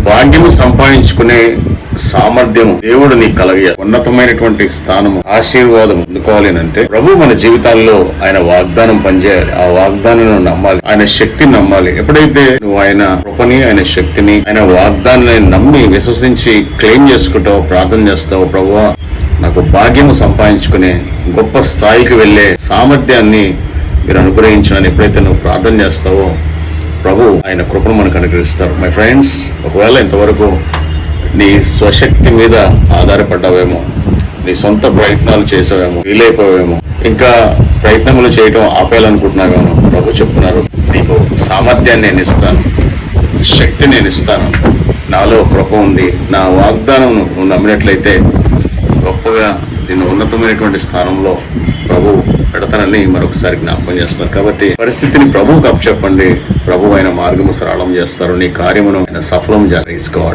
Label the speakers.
Speaker 1: భాగ్యము సంపాదించుకునే సామర్థ్యం దేవుడు నీకు కలగ ఉన్నతమైనటువంటి స్థానము ఆశీర్వాదం అందుకోవాలి అంటే ప్రభు మన జీవితాల్లో ఆయన వాగ్దానం పనిచేయాలి. ఆ వాగ్దానం నమ్మాలి, ఆయన శక్తిని నమ్మాలి. ఎప్పుడైతే నువ్వు ఆయన కృపని, ఆయన శక్తిని, ఆయన వాగ్దానాన్ని నమ్మి విశ్వసించి క్లెయిమ్ చేసుకుంటావు, ప్రార్థన చేస్తావు, ప్రభువా నాకు భాగ్యము సంపాదించుకునే గొప్ప స్థాయికి వెళ్లే సామర్థ్యాన్ని మీరు అనుగ్రహించడానికి ఎప్పుడైతే నువ్వు ప్రార్థన చేస్తావో ప్రభు ఆయన కృపను మనకు అనుగ్రహిస్తారు. మై ఫ్రెండ్స్, ఒకవేళ ఇంతవరకు నీ స్వశక్తి మీద ఆధారపడ్డావేమో, నీ సొంత ప్రయత్నాలు చేసావేమో, వీలైపోయావేమో, ఇంకా ప్రయత్నములు చేయటం ఆపేయాలనుకుంటున్నావేమో, ప్రభు చెప్తున్నారు నీకు సామర్థ్యాన్ని నేను ఇస్తాను, శక్తి నేను ఇస్తాను, నాలో కృప ఉంది, నా వాగ్దానం నువ్వు నమ్మినట్లయితే గొప్పగా నేను ఉన్నతమైనటువంటి స్థానంలో ప్రభు పెడతానని మరొకసారి జ్ఞాపకం చేస్తున్నారు. కాబట్టి పరిస్థితిని ప్రభువుకు అప్పచెప్పండి. ప్రభు ఆయన మార్గము సరళం చేస్తారు, నీ కార్యమును ఆయన సఫలం చేసుకోవాలి.